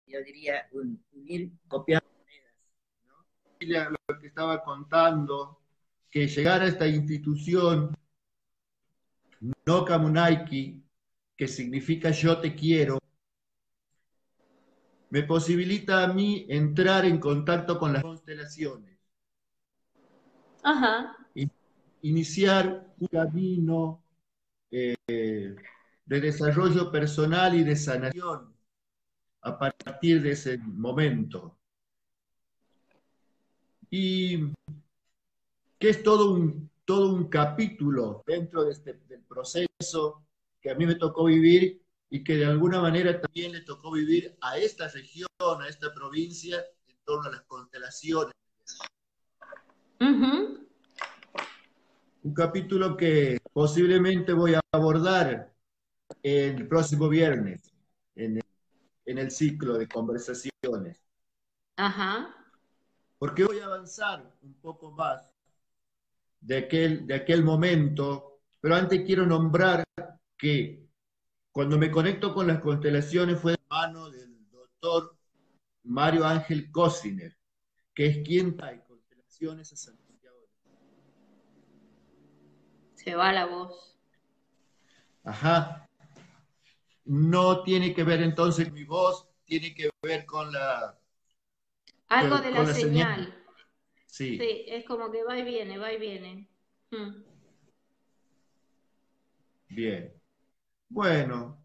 yo diría, unir, copiar monedas, ¿no? Lo que estaba contando, que llegar a esta institución, no Kamunaiki, que significa yo te quiero, me posibilita a mí entrar en contacto con las constelaciones, Ajá. iniciar un camino de desarrollo personal y de sanación a partir de ese momento. Y que es todo un capítulo dentro de del proceso que a mí me tocó vivir y que de alguna manera también le tocó vivir a esta región, a esta provincia, en torno a las constelaciones. Ujú. Un capítulo que posiblemente voy a abordar el próximo viernes en el ciclo de conversaciones, Ajá. porque voy a avanzar un poco más de aquel momento, pero antes quiero nombrar que cuando me conecto con las constelaciones fue de mano del doctor Mario Ángel Cosiner, que es quien trae constelaciones a Santiago. Se va la voz. Ajá, no tiene que ver entonces con mi voz, tiene que ver Algo de la con la señal. señal. Sí, Sí, es como que va y viene, va y viene. Mm. bien. Bueno,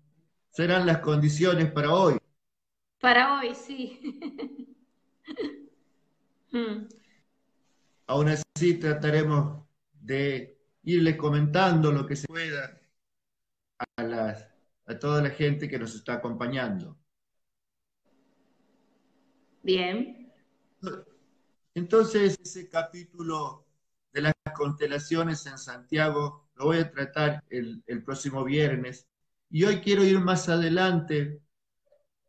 serán las condiciones para hoy. Para hoy, sí. Mm. Aún así trataremos de irles comentando lo que se pueda a toda la gente que nos está acompañando. Bien. Entonces, ese capítulo de las constelaciones en Santiago lo voy a tratar el próximo viernes. Y hoy quiero ir más adelante,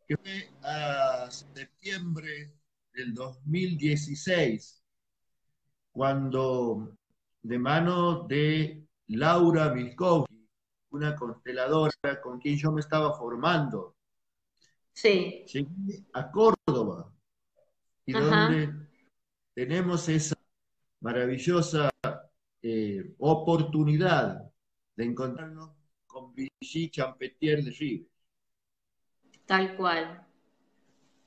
que fue a septiembre del 2016, cuando de mano de Laura Milkowski, una consteladora con quien yo me estaba formando, Sí. llegué a Córdoba y Ajá. donde tenemos esa maravillosa oportunidad de encontrarnos con Brigitte Champetier de Rives. Tal cual.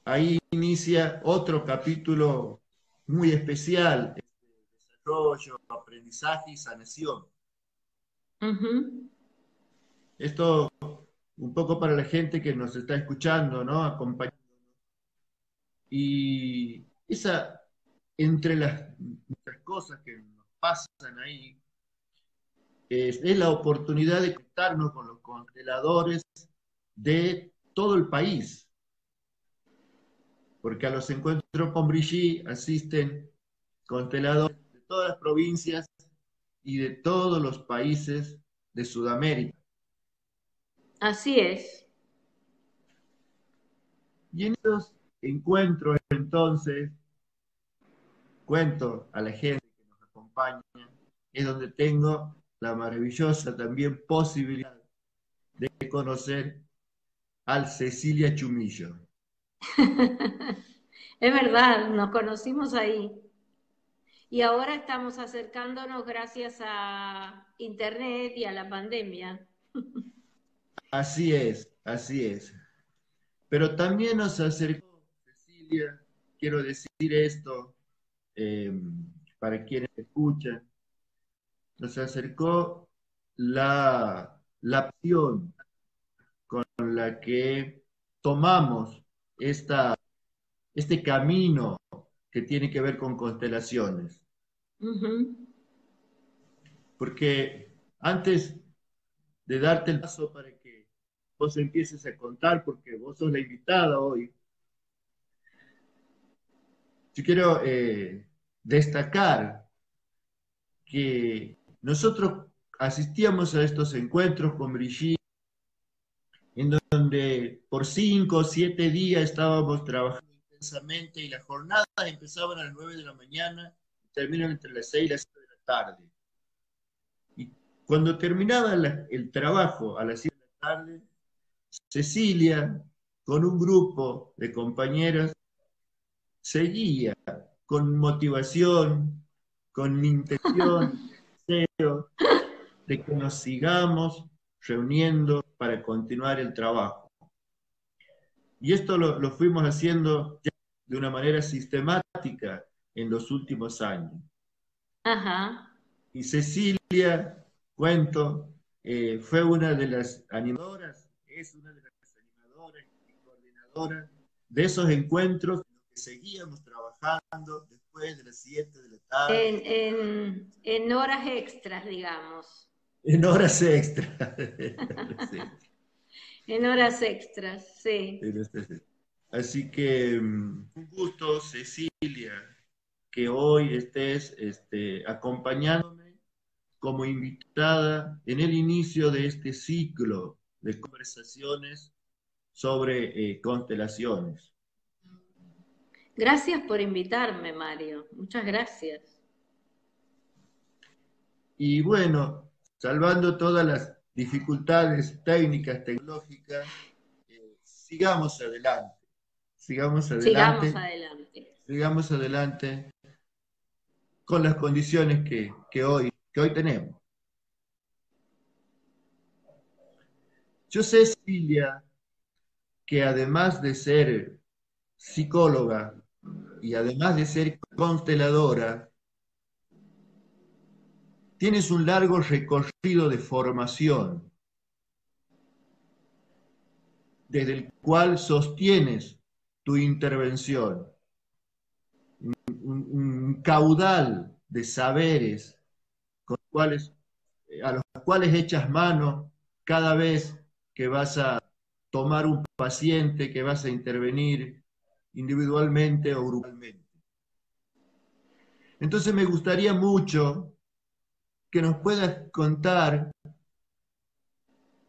Ahí inicia otro capítulo muy especial, desarrollo, aprendizaje y sanación. Ujú. Esto un poco para la gente que nos está escuchando, ¿no? Acompañando. Y esa, entre las muchas cosas que nos pasan ahí, es la oportunidad de conectarnos con los consteladores de todo el país, porque a los encuentros con Brigitte asisten consteladores de todas las provincias y de todos los países de Sudamérica. Así es. Y en esos encuentros, entonces, cuento a la gente que nos acompaña, es donde tengo la maravillosa también posibilidad de conocer al Cecilia Chumillo. Es verdad, nos conocimos ahí. Y ahora estamos acercándonos gracias a Internet y a la pandemia. Así es, así es. Pero también nos acercó, Cecilia, quiero decir esto eh, para quienes escuchan, nos acercó la pasión con la que tomamos este camino que tiene que ver con constelaciones. Ujú. Porque antes de darte el paso para que vos empieces a contar, porque vos sos la invitada hoy, yo quiero destacar que nosotros asistíamos a estos encuentros con Brigitte, en donde por 5 o 7 días estábamos trabajando intensamente y las jornadas empezaban a las 9 de la mañana y terminan entre las 6 y las 7 de la tarde. Y cuando terminaba el trabajo a las 7 de la tarde, Cecilia con un grupo de compañeras, seguía con motivación, con intención, deseo de que nos sigamos reuniendo para continuar el trabajo. Y esto lo fuimos haciendo ya de una manera sistemática en los últimos años. Ajá. Y Cecilia, cuento, fue una de las animadoras, es una de las animadoras y coordinadoras de esos encuentros en los que seguíamos trabajando después de las 7 de la tarde. En horas extras, digamos. En horas extras. En horas extras, sí. Así que un gusto, Cecilia, que hoy estés acompañándome como invitada en el inicio de este ciclo de conversaciones sobre constelaciones. Gracias por invitarme, Mario. Muchas gracias. Y bueno, salvando todas las dificultades técnicas, tecnológicas, sigamos adelante, sigamos Sigamos adelante, adelante. sigamos adelante con las condiciones que hoy tenemos. Yo sé, Silvia, que además de ser psicóloga y además de ser consteladora, tienes un largo recorrido de formación, desde el cual sostienes tu intervención, un caudal de saberes a los cuales echas mano cada vez que vas a tomar un paciente, que vas a intervenir individualmente o grupalmente. Entonces me gustaría mucho que nos puedas contar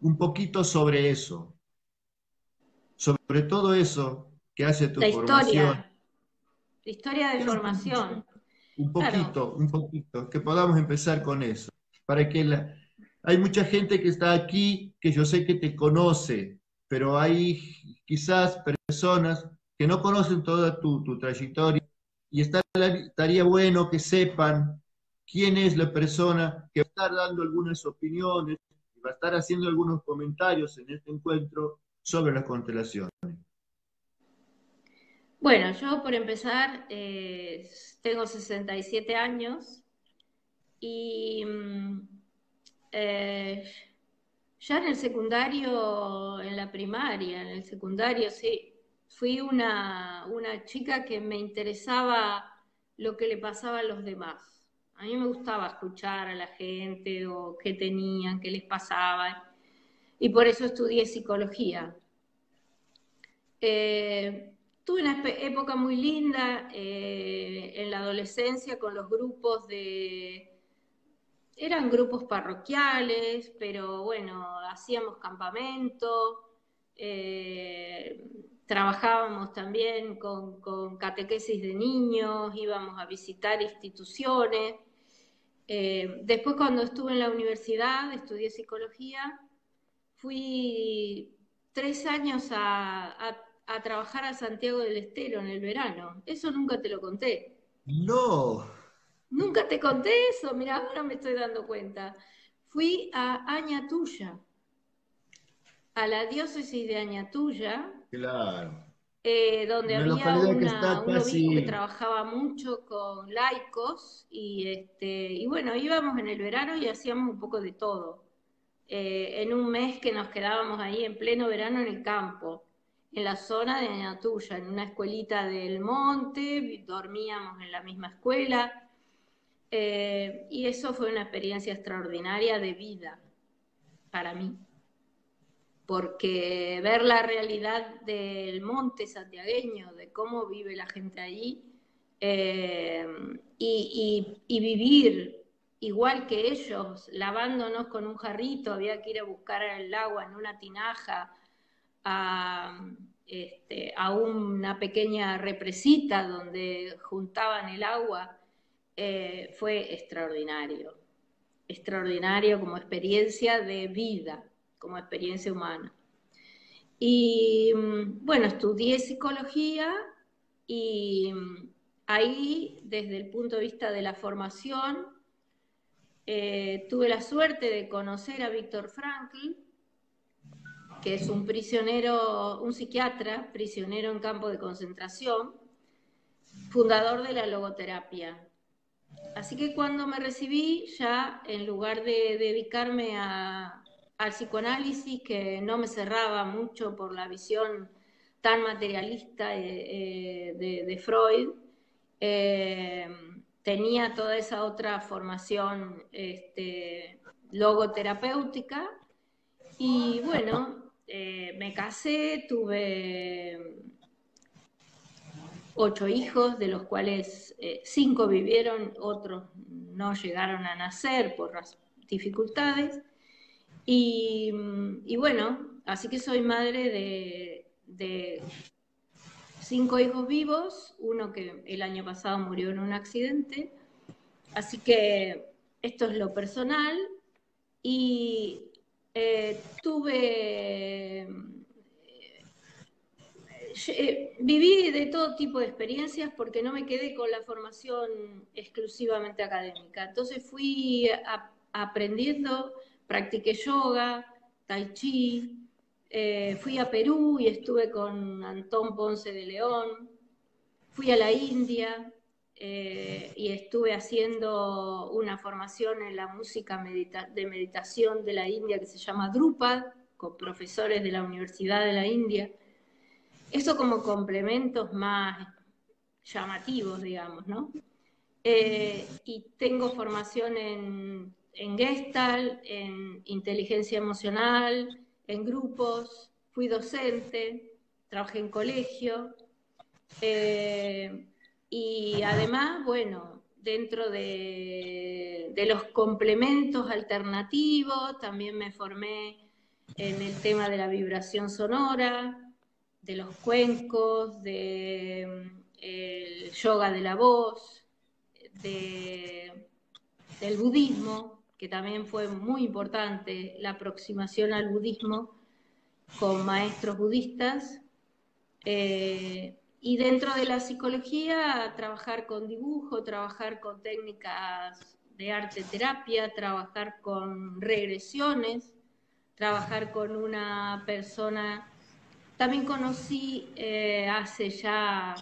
un poquito sobre eso, sobre todo eso que hace tu La formación. historia de formación. Claro, Un poquito, que podamos empezar con eso, para que hay mucha gente que está aquí que yo sé que te conoce, pero hay quizás personas que no conocen toda tu trayectoria y estaría bueno que sepan quién es la persona que va a estar dando algunas opiniones y va a estar haciendo algunos comentarios en este encuentro sobre las constelaciones. bueno, yo por empezar tengo 67 años y eh, ya en el secundario, en la primaria, en el secundario, sí, fui una chica que me interesaba lo que le pasaba a los demás. A mí me gustaba escuchar a la gente o qué tenían, qué les pasaba, y por eso estudié psicología. Eh, Tuve una época muy linda en la adolescencia con los grupos eran grupos parroquiales, pero bueno, hacíamos campamento, trabajábamos también con catequesis de niños, íbamos a visitar instituciones. Después cuando estuve en la universidad, estudié psicología, fui 3 años a trabajar a Santiago del Estero en el verano. Eso nunca te lo conté. No, Nunca te conté eso, mira, ahora me estoy dando cuenta. Fui a Añatuya, a la diócesis de Añatuya, claro. donde Una había localidad que está un obispo que casi. trabajaba mucho con laicos y bueno, íbamos en el verano y hacíamos un poco de todo. En un mes que nos quedábamos ahí en pleno verano en el campo, en la zona de Añatuya, en una escuelita del monte, dormíamos en la misma escuela. Y eso fue una experiencia extraordinaria de vida para mí, porque ver la realidad del monte santiagueño, de cómo vive la gente allí, y vivir igual que ellos, lavándonos con un jarrito, había que ir a buscar el agua en una tinaja, a, a una pequeña represita donde juntaban el agua, fue extraordinario, extraordinario como experiencia de vida, como experiencia humana. Y bueno, estudié psicología y ahí, desde el punto de vista de la formación, tuve la suerte de conocer a Viktor Frankl, que es un prisionero, un psiquiatra, prisionero en campo de concentración, fundador de la logoterapia. Así que cuando me recibí, ya en lugar de dedicarme al psicoanálisis, que no me cerraba mucho por la visión tan materialista de Freud, tenía toda esa otra formación logoterapéutica. Y bueno, me casé, tuve 8 hijos, de los cuales 5 vivieron, otros no llegaron a nacer por las dificultades. Y bueno, así que soy madre de 5 hijos vivos, uno que el año pasado murió en un accidente. Así que esto es lo personal. Y viví de todo tipo de experiencias porque no me quedé con la formación exclusivamente académica. Entonces fui aprendiendo, practiqué yoga, tai chi, fui a Perú y estuve con Antón Ponce de León, fui a la India y estuve haciendo una formación en la música de meditación de la India que se llama Drupad, con profesores de la Universidad de la India. Eso como complementos más llamativos, digamos, ¿no? Y tengo formación en Gestalt, en inteligencia emocional, en grupos, fui docente, trabajé en colegio, y además, bueno, dentro de los complementos alternativos, también me formé en el tema de la vibración sonora, de los cuencos, el yoga de la voz, del budismo, que también fue muy importante la aproximación al budismo con maestros budistas. Y dentro de la psicología, trabajar con dibujo, trabajar con técnicas de arte terapia, trabajar con regresiones, trabajar con una persona. También conocí hace ya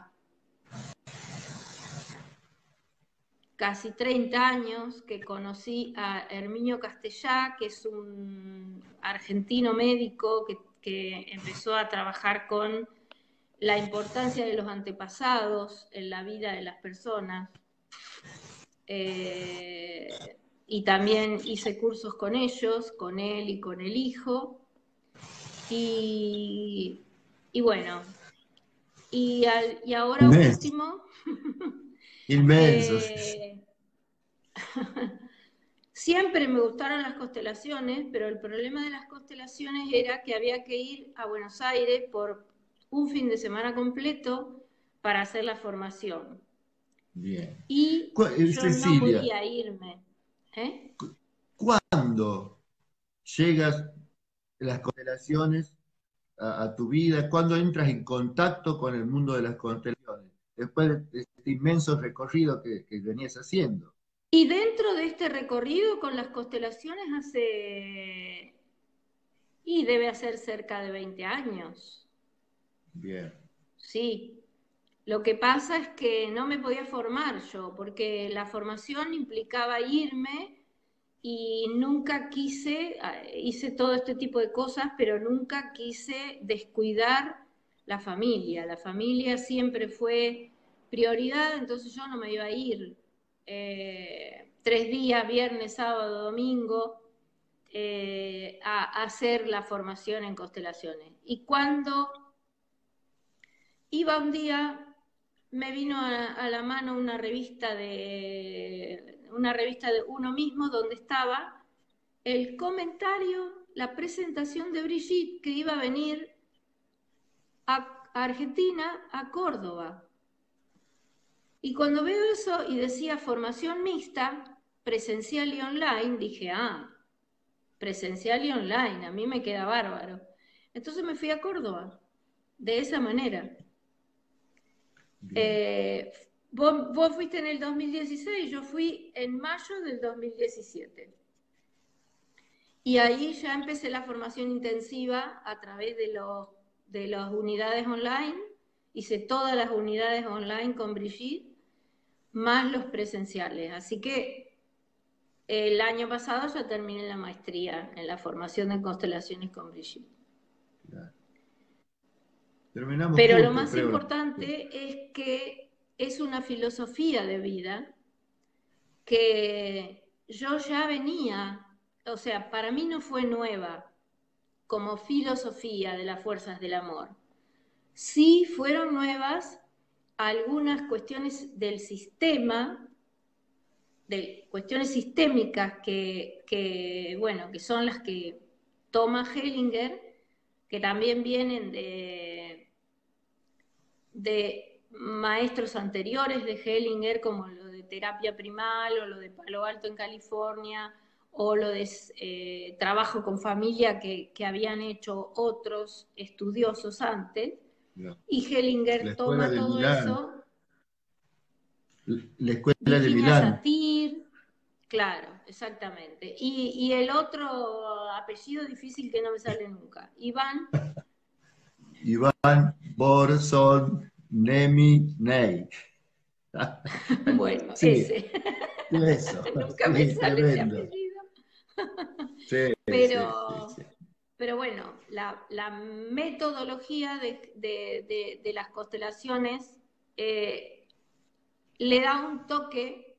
casi 30 años que conocí a Herminio Castellá, que es un argentino médico que empezó a trabajar con la importancia de los antepasados en la vida de las personas. Y también hice cursos con ellos, con él y con el hijo. Y bueno, y ahora Inmenso, último, inmensos. eh, siempre me gustaron las constelaciones, pero el problema de las constelaciones era que había que ir a Buenos Aires por un fin de semana completo para hacer la formación. Bien. Y yo no Cecilia, podía irme. ¿Eh? ¿cuándo llegas las constelaciones a tu vida? ¿Cuándo entras en contacto con el mundo de las constelaciones? Después de este inmenso recorrido que venías haciendo. Y dentro de este recorrido con las constelaciones y debe hacer cerca de 20 años. Bien. Sí. Lo que pasa es que no me podía formar yo, porque la formación implicaba irme y nunca quise, hice todo este tipo de cosas, pero nunca quise descuidar la familia. La familia siempre fue prioridad, entonces yo no me iba a ir 3 días, viernes, sábado, domingo, a hacer la formación en constelaciones. Y cuando iba un día, me vino a la mano una revista de uno mismo donde estaba el comentario, la presentación de Brigitte que iba a venir a Argentina, a Córdoba. Y cuando veo eso y decía formación mixta, presencial y online, dije, presencial y online, a mí me queda bárbaro. Entonces me fui a Córdoba, de esa manera. Bien. Vos fuiste en el 2016, yo fui en mayo del 2017. Y ahí ya empecé la formación intensiva a través de las unidades online. Hice todas las unidades online con Brigitte, más los presenciales. Así que el año pasado ya terminé la maestría en la formación de constelaciones con Brigitte. Claro. Terminamos Pero lo juntos, más creo. importante es que es una filosofía de vida que yo ya venía, o sea, para mí no fue nueva como filosofía de las fuerzas del amor. Sí fueron nuevas algunas cuestiones del sistema, de cuestiones sistémicas bueno, que son las que toma Hellinger, que también vienen de maestros anteriores de Hellinger, como lo de terapia primal o lo de Palo Alto en California, o lo de trabajo con familia que habían hecho otros estudiosos antes, No. y La Hellinger escuela toma de todo Milán. eso. La escuela de Virginia Milán. Satir, claro, exactamente. Y el otro apellido difícil que no me sale nunca, Iván. Iván Borson Nemi Ney. Bueno, Sí, ese. eso. Nunca me Sí, sale ese tremendo. apellido. Sí, sí, sí, Pero, sí. pero bueno, la metodología de las constelaciones le da un toque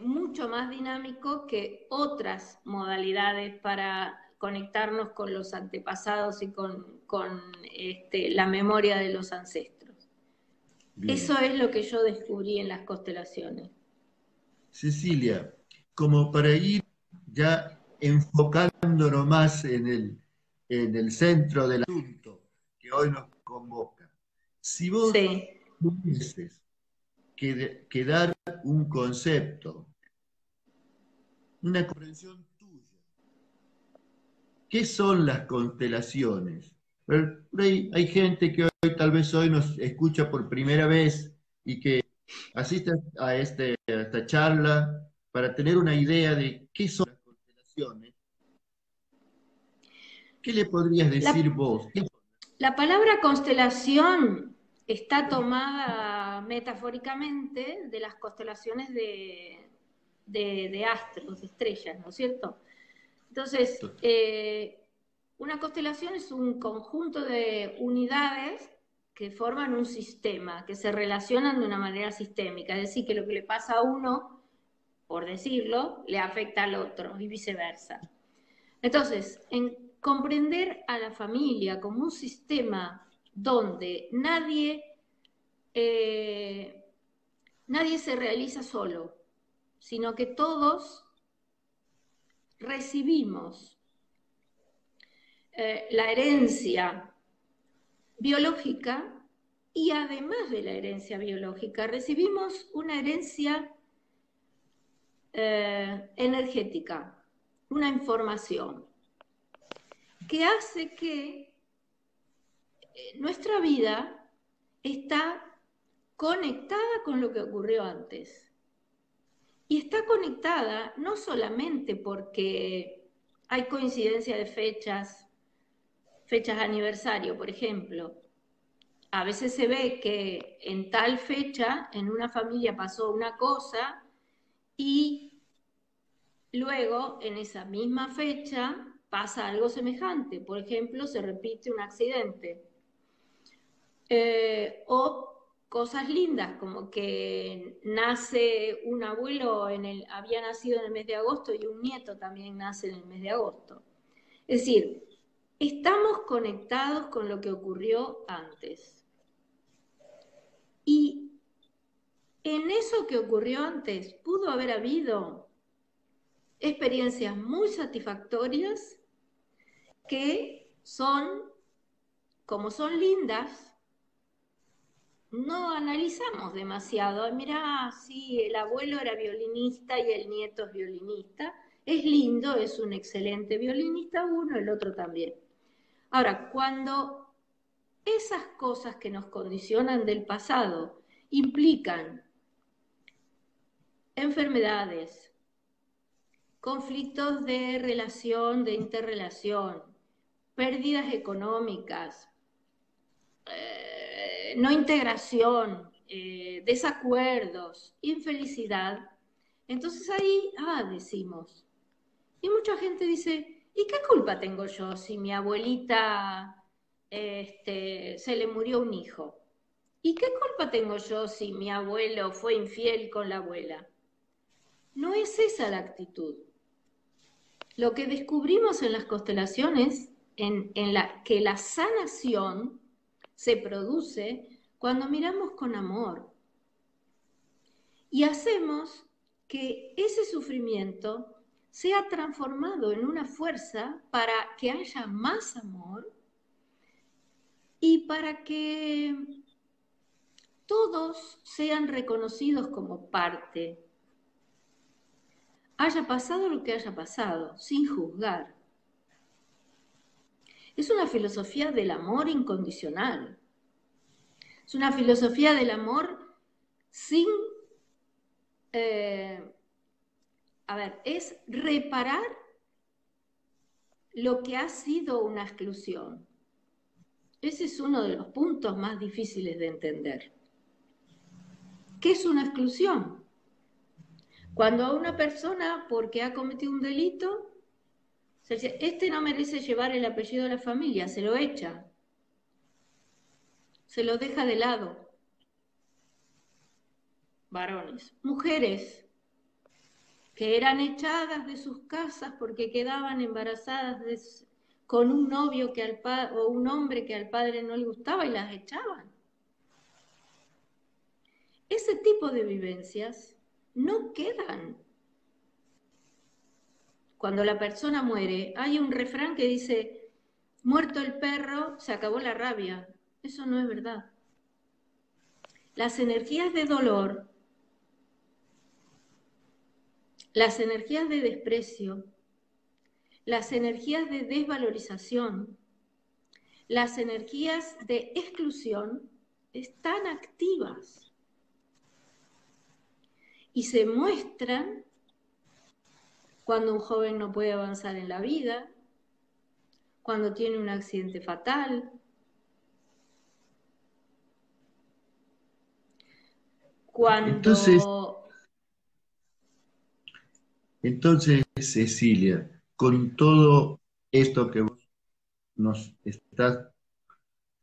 mucho más dinámico que otras modalidades para conectarnos con los antepasados y con la memoria de los ancestros. Bien. Eso es lo que yo descubrí en las constelaciones. Cecilia, como para ir ya enfocándonos más en el centro del asunto que hoy nos convoca, si vos Sí. tuvieses que dar un concepto, una comprensión tuya, ¿qué son las constelaciones? Pero por ahí hay gente que hoy tal vez hoy nos escucha por primera vez y que asiste a esta charla para tener una idea de qué son las constelaciones. ¿Qué le podrías decir La, vos? la palabra constelación está tomada metafóricamente de las constelaciones de astros, de estrellas, ¿no es cierto? Entonces, una constelación es un conjunto de unidades que forman un sistema, que se relacionan de una manera sistémica, es decir, que lo que le pasa a uno, por decirlo, le afecta al otro y viceversa. Entonces, en comprender a la familia como un sistema donde nadie se realiza solo, sino que todos recibimos la herencia biológica y además de la herencia biológica recibimos una herencia energética, una información que hace que nuestra vida está conectada con lo que ocurrió antes. Y está conectada no solamente porque hay coincidencia de fechas aniversario, por ejemplo. A veces se ve que en tal fecha en una familia pasó una cosa y luego en esa misma fecha pasa algo semejante. Por ejemplo, se repite un accidente. O cosas lindas, como que nace un abuelo, había nacido en el mes de agosto y un nieto también nace en el mes de agosto. Es decir, estamos conectados con lo que ocurrió antes. Y en eso que ocurrió antes pudo haber habido experiencias muy satisfactorias que son, como son lindas, no analizamos demasiado. Mirá, sí, el abuelo era violinista y el nieto es violinista. Es lindo, es un excelente violinista uno, el otro también. Ahora, cuando esas cosas que nos condicionan del pasado implican enfermedades, conflictos de relación, de interrelación, pérdidas económicas, no integración, desacuerdos, infelicidad, entonces ahí, decimos. Y mucha gente dice, ¿y qué culpa tengo yo si mi abuelita se le murió un hijo? ¿Y qué culpa tengo yo si mi abuelo fue infiel con la abuela? No es esa la actitud. Lo que descubrimos en las constelaciones, que la sanación se produce cuando miramos con amor y hacemos que ese sufrimiento sea transformado en una fuerza para que haya más amor y para que todos sean reconocidos como parte. Haya pasado lo que haya pasado, sin juzgar. Es una filosofía del amor incondicional. Es una filosofía del amor sin... es reparar lo que ha sido una exclusión. Ese es uno de los puntos más difíciles de entender. ¿Qué es una exclusión? Cuando a una persona, porque ha cometido un delito, se dice, este no merece llevar el apellido de la familia, se lo echa, se lo deja de lado. Varones. Mujeres que eran echadas de sus casas porque quedaban embarazadas con un novio o un hombre que al padre no le gustaba y las echaban. Ese tipo de vivencias no quedan. Cuando la persona muere, hay un refrán que dice, muerto el perro, se acabó la rabia. Eso no es verdad. Las energías de dolor, las energías de desprecio, las energías de desvalorización, las energías de exclusión están activas y se muestran cuando un joven no puede avanzar en la vida, cuando tiene un accidente fatal, Entonces, cuando... entonces, Cecilia, con todo esto que vos nos estás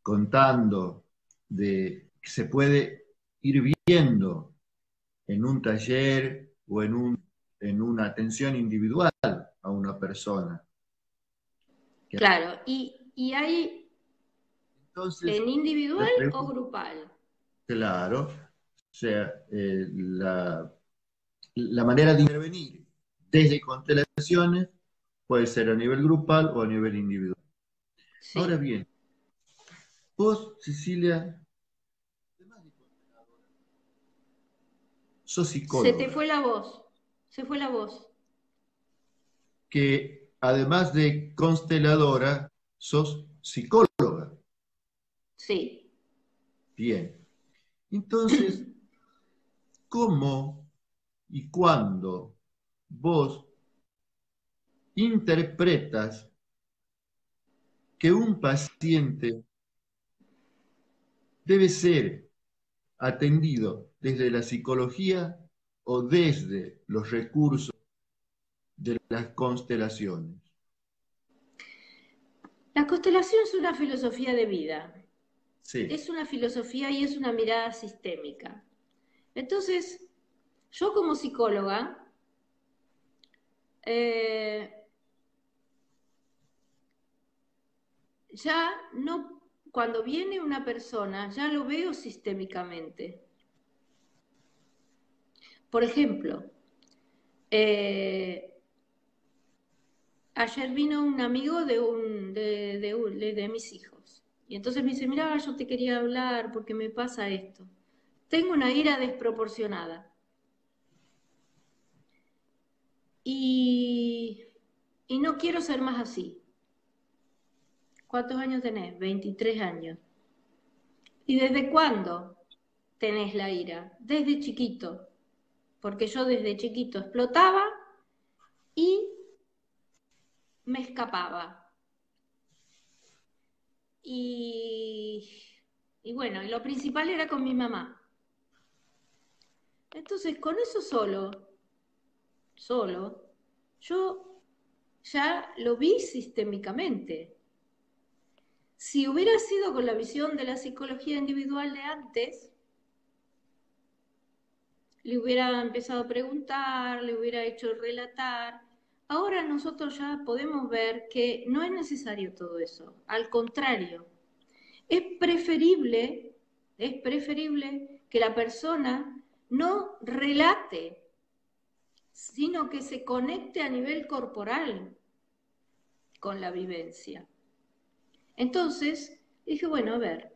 contando, de que se puede ir viendo en un taller o en una atención individual a una persona. Claro, y hay Entonces, en individual la o pregunta, grupal. claro, o sea, la manera de intervenir desde constelaciones puede ser a nivel grupal o a nivel individual. Ahora Sí. bien, vos, Cecilia, sos Se te psicóloga, fue la voz, se fue la voz. que además de consteladora, sos psicóloga. Sí. Bien. Entonces, ¿cómo y cuándo vos interpretas que un paciente debe ser atendido desde la psicología o desde los recursos de las constelaciones? La constelación es una filosofía de vida, Sí, es una filosofía y es una mirada sistémica. Entonces, yo como psicóloga, eh, ya no, cuando viene una persona, ya lo veo sistémicamente. Por ejemplo, eh, ayer vino un amigo de mis hijos. Y entonces me dice, mira, yo te quería hablar porque me pasa esto. Tengo una ira desproporcionada. Y, y no quiero ser más así. ¿Cuántos años tenés? 23 años. ¿Y desde cuándo tenés la ira? Desde chiquito. Porque yo desde chiquito explotaba y me escapaba. Y bueno, y lo principal era con mi mamá. Entonces, con eso solo, yo ya lo vi sistémicamente. Si hubiera sido con la visión de la psicología individual de antes, le hubiera empezado a preguntar, le hubiera hecho relatar. Ahora nosotros ya podemos ver que no es necesario todo eso. Al contrario, es preferible que la persona no relate, sino que se conecte a nivel corporal con la vivencia. Entonces, dije, bueno, a ver,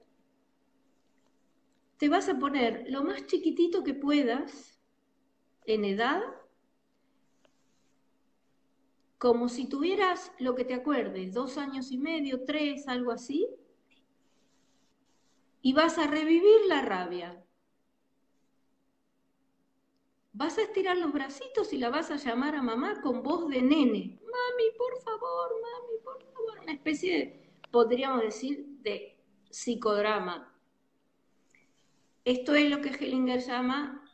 te vas a poner lo más chiquitito que puedas en edad, como si tuvieras lo que te acuerdes, 2 años y medio, 3, algo así, y vas a revivir la rabia. Vas a estirar los bracitos y la vas a llamar a mamá con voz de nene. Mami, por favor, una especie de, podríamos decir, de psicodrama. Esto es lo que Hellinger llama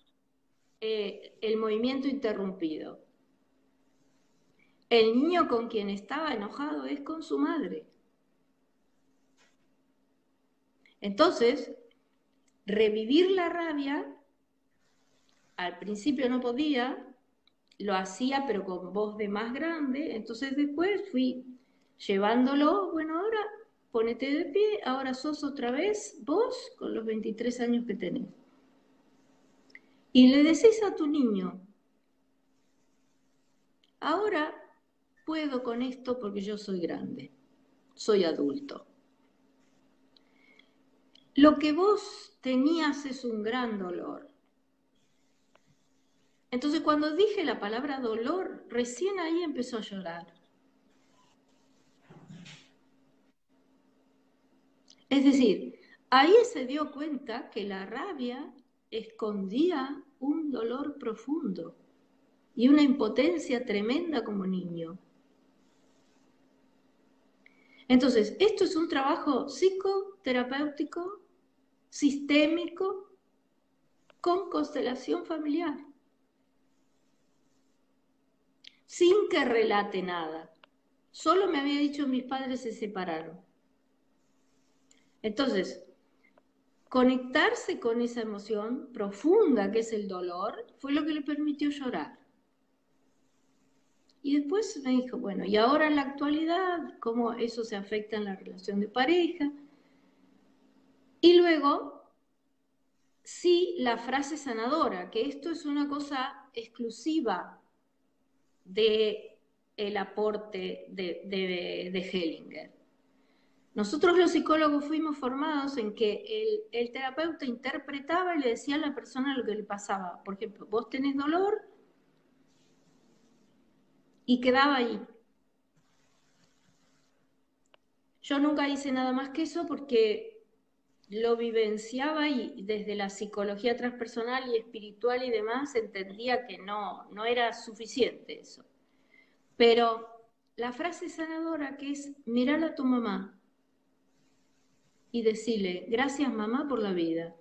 el movimiento interrumpido. El niño con quien estaba enojado es con su madre. Entonces, revivir la rabia, al principio no podía, lo hacía pero con voz de más grande, entonces después fui llevándolo, bueno, ahora ponete de pie, ahora sos otra vez vos con los 23 años que tenés. Y le decís a tu niño, ahora puedo con esto porque yo soy grande, soy adulto. Lo que vos tenías es un gran dolor. Entonces cuando dije la palabra dolor, recién ahí empezó a llorar. Es decir, ahí se dio cuenta que la rabia escondía un dolor profundo y una impotencia tremenda como niño. Entonces, esto es un trabajo psicoterapéutico, sistémico, con constelación familiar, sin que relate nada. Solo me había dicho mis padres se separaron. Entonces, conectarse con esa emoción profunda que es el dolor fue lo que le permitió llorar. Y después me dijo, bueno, y ahora en la actualidad, cómo eso se afecta en la relación de pareja. Y luego, sí, la frase sanadora, que esto es una cosa exclusiva del aporte de Hellinger. Nosotros los psicólogos fuimos formados en que el terapeuta interpretaba y le decía a la persona lo que le pasaba. Por ejemplo, vos tenés dolor y quedaba ahí. Yo nunca hice nada más que eso porque lo vivenciaba y desde la psicología transpersonal y espiritual y demás entendía que no era suficiente eso. Pero la frase sanadora que es mirar a tu mamá y decirle, gracias mamá por la vida.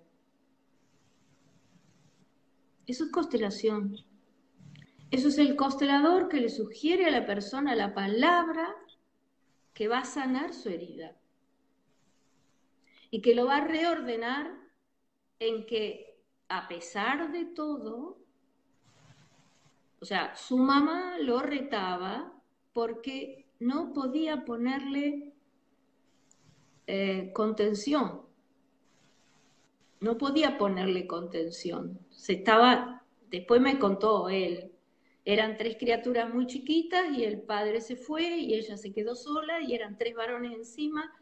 Eso es constelación. Eso es el constelador que le sugiere a la persona la palabra que va a sanar su herida y que lo va a reordenar en que, a pesar de todo, o sea, su mamá lo retaba porque no podía ponerle contención. No podía ponerle contención. Después me contó él, eran 3 criaturas muy chiquitas y el padre se fue y ella se quedó sola y eran 3 varones encima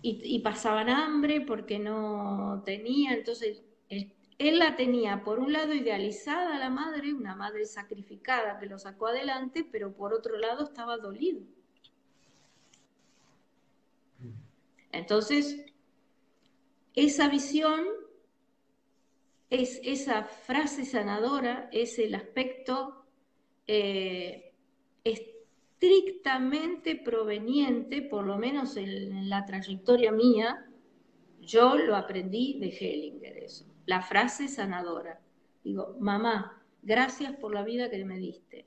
y pasaban hambre porque no tenía, entonces él la tenía por un lado idealizada a la madre, una madre sacrificada que lo sacó adelante, pero por otro lado estaba dolido. Entonces, esa visión, esa frase sanadora, es el aspecto estrictamente proveniente, por lo menos en la trayectoria mía, yo lo aprendí de Hellinger, eso, la frase sanadora. Digo, mamá, gracias por la vida que me diste.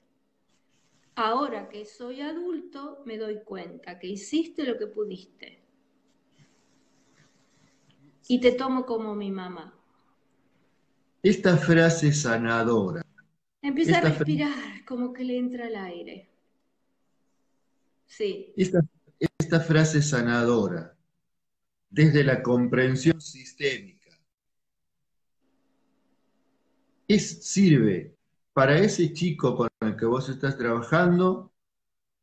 Ahora que soy adulto, me doy cuenta que hiciste lo que pudiste. Y te tomo como mi mamá. Esta frase sanadora, Empieza a esta, fra- respirar, como que le entra el aire. Sí. esta, esta frase sanadora, desde la comprensión sistémica, ¿sirve para ese chico con el que vos estás trabajando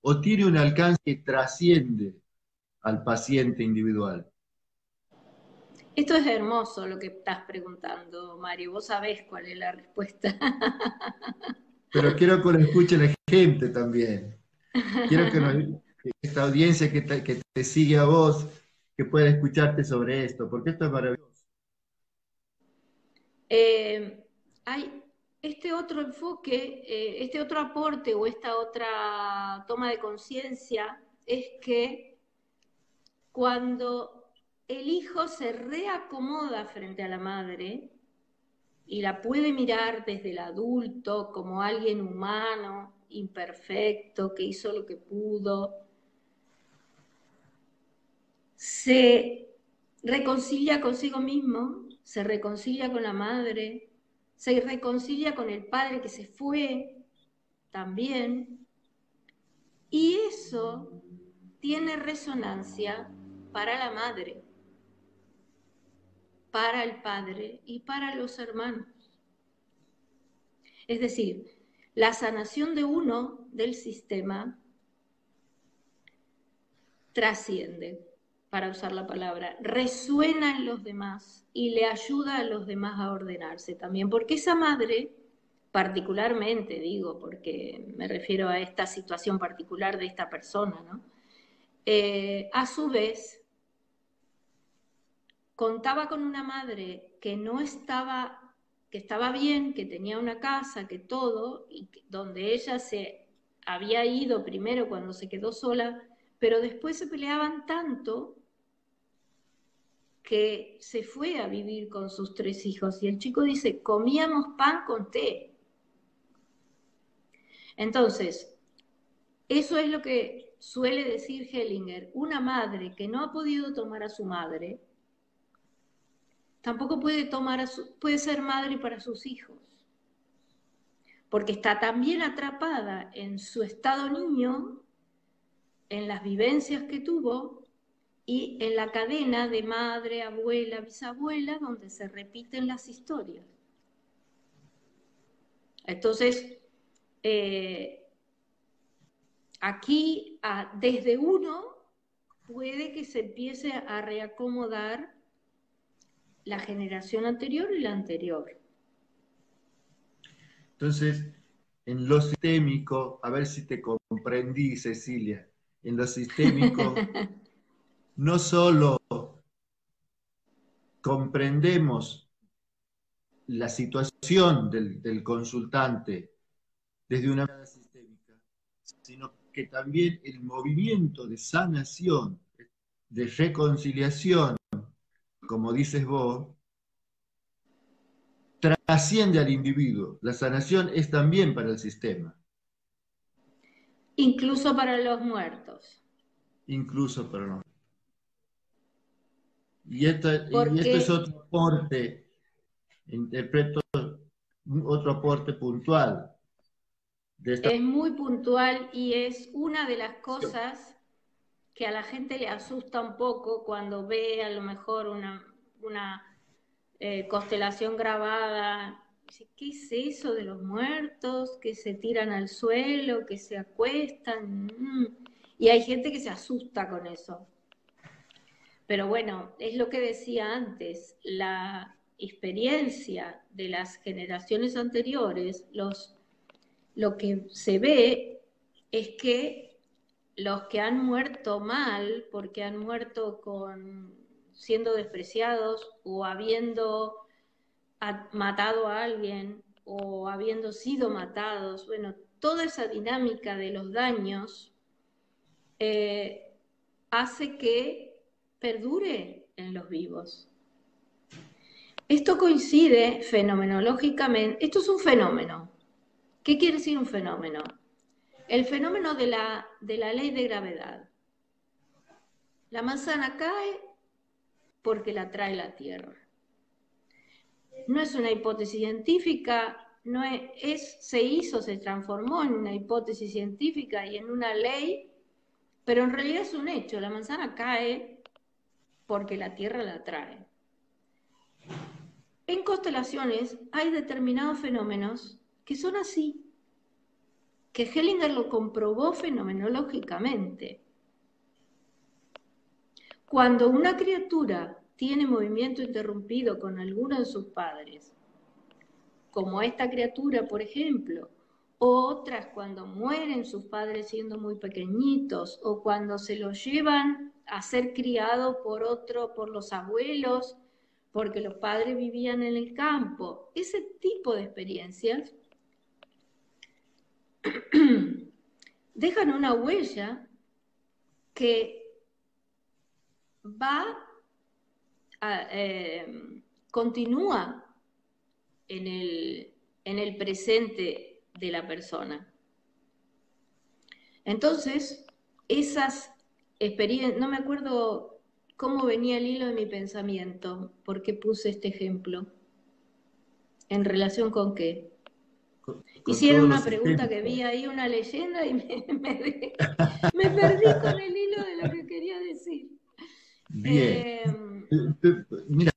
o tiene un alcance que trasciende al paciente individual? Esto es hermoso lo que estás preguntando, Mario. Vos sabés cuál es la respuesta. Pero quiero que lo escuche la gente también. Quiero que esta audiencia que te sigue a vos, que pueda escucharte sobre esto, porque esto es maravilloso. Hay este otro enfoque, este otro aporte o esta otra toma de conciencia es que cuando el hijo se reacomoda frente a la madre y la puede mirar desde el adulto como alguien humano, imperfecto, que hizo lo que pudo, se reconcilia consigo mismo, se reconcilia con la madre, se reconcilia con el padre que se fue también, y eso tiene resonancia para la madre, para el padre y para los hermanos. Es decir, la sanación de uno del sistema trasciende, para usar la palabra, resuena en los demás y le ayuda a los demás a ordenarse también, porque esa madre, particularmente digo, porque me refiero a esta situación particular de esta persona, ¿no? A su vez, contaba con una madre que no estaba, que estaba bien, que tenía una casa, que todo, y donde ella se había ido primero cuando se quedó sola, pero después se peleaban tanto que se fue a vivir con sus 3 hijos. Y el chico dice, comíamos pan con té. Entonces, eso es lo que suele decir Hellinger. Una madre que no ha podido tomar a su madre, tampoco puede ser madre para sus hijos, porque está también atrapada en su estado niño, en las vivencias que tuvo y en la cadena de madre, abuela, bisabuela, donde se repiten las historias. Entonces, aquí desde uno puede que se empiece a reacomodar la generación anterior y la anterior. Entonces, en lo sistémico, a ver si te comprendí, Cecilia, en lo sistémico no solo comprendemos la situación del consultante desde una mirada sistémica, sino que también el movimiento de sanación, de reconciliación, como dices vos, trasciende al individuo. La sanación es también para el sistema. Incluso para los muertos. Incluso para nosotros. Y esto es Porque otro aporte, interpreto otro aporte puntual de esta. es muy puntual y es una de las cosas que a la gente le asusta un poco cuando ve a lo mejor una constelación grabada. Dice, ¿qué es eso de los muertos que se tiran al suelo, que se acuestan? Y hay gente que se asusta con eso. Pero bueno, es lo que decía antes, la experiencia de las generaciones anteriores, lo que se ve es que los que han muerto mal, porque han muerto siendo despreciados o habiendo matado a alguien o habiendo sido matados, bueno, toda esa dinámica de los daños hace que perdure en los vivos. Esto coincide fenomenológicamente, esto es un fenómeno. ¿Qué quiere decir un fenómeno? El fenómeno de la ley de gravedad. La manzana cae porque la trae la Tierra. No es una hipótesis científica, no se transformó en una hipótesis científica y en una ley, pero en realidad es un hecho. La manzana cae porque la Tierra la trae. En constelaciones hay determinados fenómenos que son así, que Hellinger lo comprobó fenomenológicamente. Cuando una criatura tiene movimiento interrumpido con alguno de sus padres, como esta criatura, por ejemplo, o otras cuando mueren sus padres siendo muy pequeñitos, o cuando se los llevan a ser criados por los abuelos, porque los padres vivían en el campo. Ese tipo de experiencias dejan una huella que continúa en el presente de la persona. Entonces, esas experiencias, no me acuerdo cómo venía el hilo de mi pensamiento, por qué puse este ejemplo, en relación con qué. Hicieron una pregunta que vi ahí, una leyenda, y me perdí con el hilo de lo que quería decir. Bien. Mira,